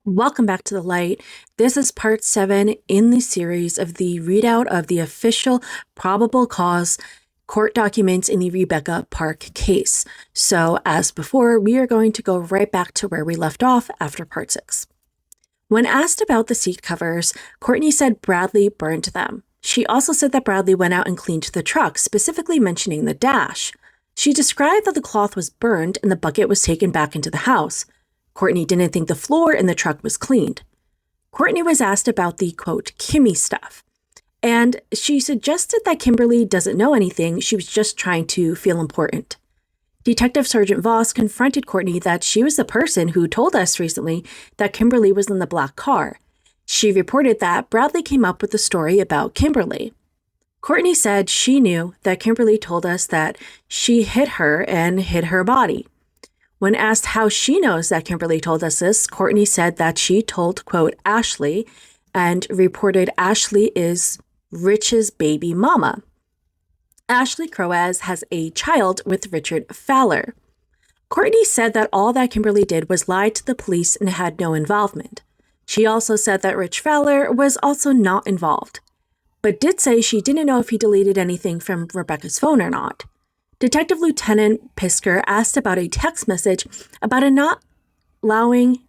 Welcome back to the light. This is part 7 in the series of the readout of the official probable cause court documents in the Rebecca Park case. So, as before, we are going to go right back to where we left off after part 6. When asked about the seat covers, Courtney said Bradley burned them. She also said that Bradley went out and cleaned the truck, specifically mentioning the dash. She described that the cloth was burned and the bucket was taken back into the house. Courtney didn't think the floor in the truck was cleaned. Courtney was asked about the, quote, Kimmy stuff, and she suggested that Kimberly doesn't know anything, she was just trying to feel important. Detective Sergeant Voss confronted Courtney that she was the person who told us recently that Kimberly was in the black car. She reported that Bradley came up with the story about Kimberly. Courtney said she knew that Kimberly told us that she hit her and hid her body. When asked how she knows that Kimberly told us this, Courtney said that she told, quote, Ashley, and reported Ashley is Rich's baby mama. Ashley Croaz has a child with Richard Fowler. Courtney said that all that Kimberly did was lie to the police and had no involvement. She also said that Rich Fowler was also not involved, but did say she didn't know if he deleted anything from Rebecca's phone or not. Detective Lieutenant Pisker asked about a text message about not allowing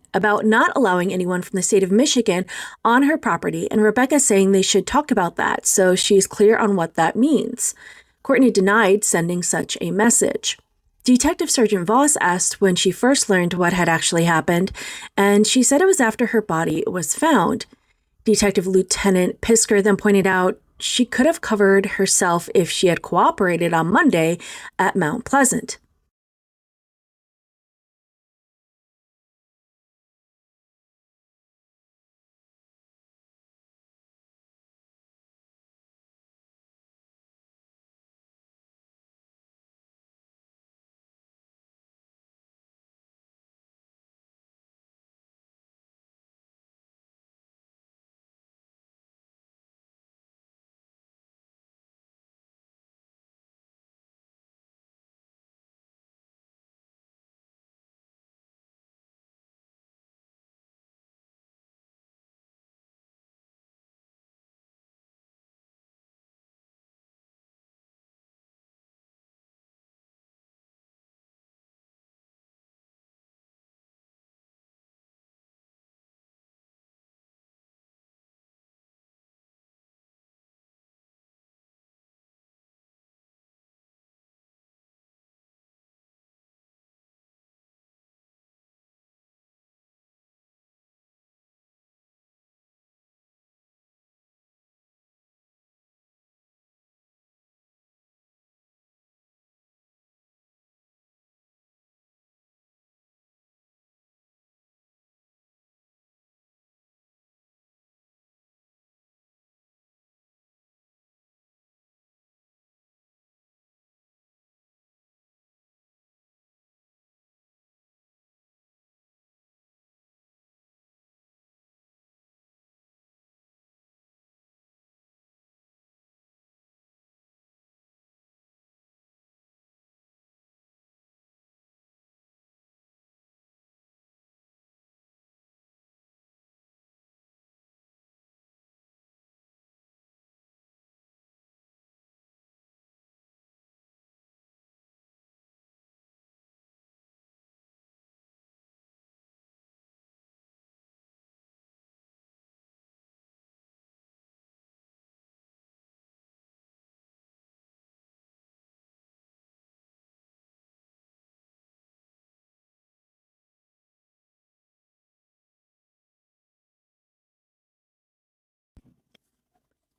anyone from the state of Michigan on her property, and Rebecca saying they should talk about that, so she's clear on what that means. Courtney denied sending such a message. Detective Sergeant Voss asked when she first learned what had actually happened, and she said it was after her body was found. Detective Lieutenant Pisker then pointed out she could have covered herself if she had cooperated on Monday at Mount Pleasant.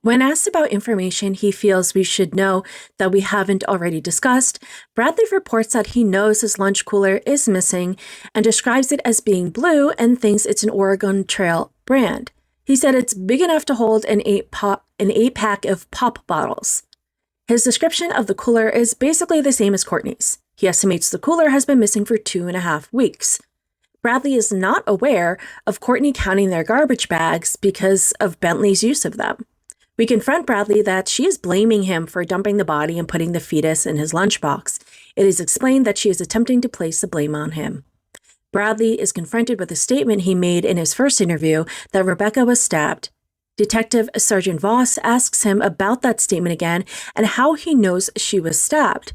When asked about information he feels we should know that we haven't already discussed, Bradley reports that he knows his lunch cooler is missing and describes it as being blue and thinks it's an Oregon Trail brand. He said it's big enough to hold an 8-pack of pop bottles. His description of the cooler is basically the same as Courtney's. He estimates the cooler has been missing for 2.5 weeks. Bradley is not aware of Courtney counting their garbage bags because of Bentley's use of them. We confront Bradley that she is blaming him for dumping the body and putting the fetus in his lunchbox. It is explained that she is attempting to place the blame on him. Bradley is confronted with a statement he made in his first interview that Rebecca was stabbed. Detective Sergeant Voss asks him about that statement again and how he knows she was stabbed.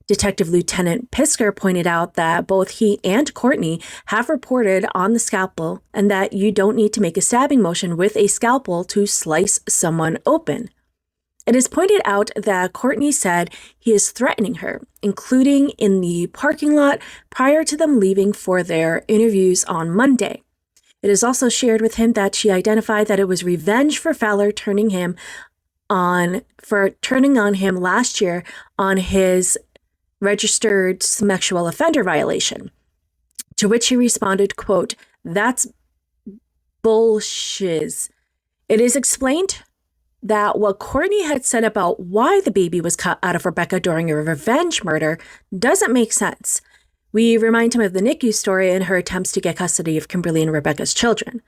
Detective Lieutenant Pisker pointed out that both he and Courtney have reported on the scalpel and that you don't need to make a stabbing motion with a scalpel to slice someone open. It is pointed out that Courtney said he is threatening her, including in the parking lot prior to them leaving for their interviews on Monday. It is also shared with him that she identified that it was revenge for Fowler turning on him last year on his registered sexual offender violation, to which he responded, quote, "That's bullshiz." It is explained that what Courtney had said about why the baby was cut out of Rebecca during a revenge murder doesn't make sense. We remind him of the NICU story and her attempts to get custody of Kimberly and Rebecca's children.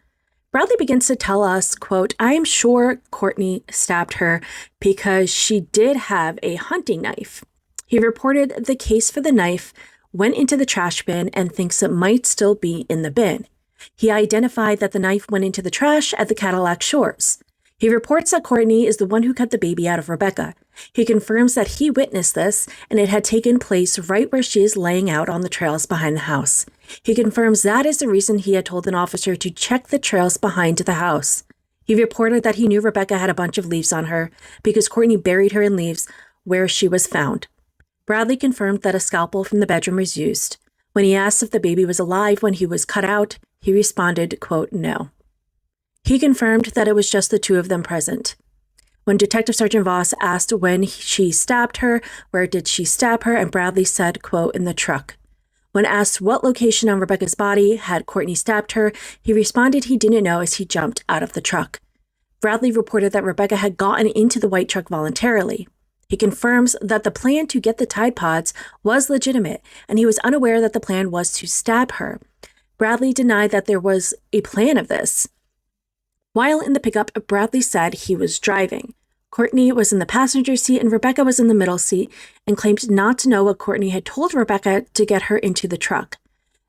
Bradley begins to tell us, quote, "I am sure Courtney stabbed her because she did have a hunting knife." He reported the case for the knife, went into the trash bin, and thinks it might still be in the bin. He identified that the knife went into the trash at the Cadillac Shores. He reports that Courtney is the one who cut the baby out of Rebecca. He confirms that he witnessed this, and it had taken place right where she is laying out on the trails behind the house. He confirms that is the reason he had told an officer to check the trails behind the house. He reported that he knew Rebecca had a bunch of leaves on her because Courtney buried her in leaves where she was found. Bradley confirmed that a scalpel from the bedroom was used. When he asked if the baby was alive when he was cut out, he responded, quote, "No." He confirmed that it was just the two of them present. When Detective Sergeant Voss asked when she stabbed her, where did she stab her, and Bradley said, quote, "In the truck." When asked what location on Rebecca's body had Courtney stabbed her, he responded he didn't know as he jumped out of the truck. Bradley reported that Rebecca had gotten into the white truck voluntarily. He confirms that the plan to get the Tide Pods was legitimate, and he was unaware that the plan was to stab her. Bradley denied that there was a plan of this. While in the pickup, Bradley said he was driving. Courtney was in the passenger seat and Rebecca was in the middle seat, and claimed not to know what Courtney had told Rebecca to get her into the truck.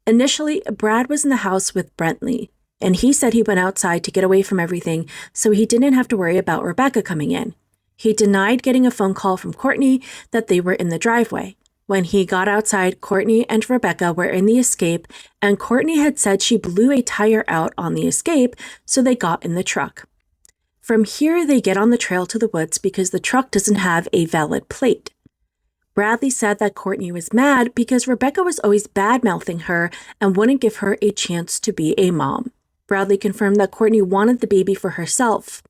Initially, Brad was in the house with Brentley, and he said he went outside to get away from everything so he didn't have to worry about Rebecca coming in. He denied getting a phone call from Courtney that they were in the driveway. When he got outside, Courtney and Rebecca were in the Escape, and Courtney had said she blew a tire out on the Escape, so they got in the truck. From here, they get on the trail to the woods because the truck doesn't have a valid plate. Bradley said that Courtney was mad because Rebecca was always bad-mouthing her and wouldn't give her a chance to be a mom. Bradley confirmed that Courtney wanted the baby for herself.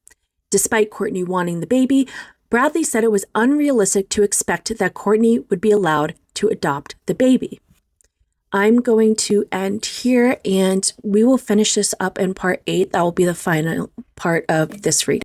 Despite Courtney wanting the baby, Bradley said it was unrealistic to expect that Courtney would be allowed to adopt the baby. I'm going to end here, and we will finish this up in part 8. That will be the final part of this reading.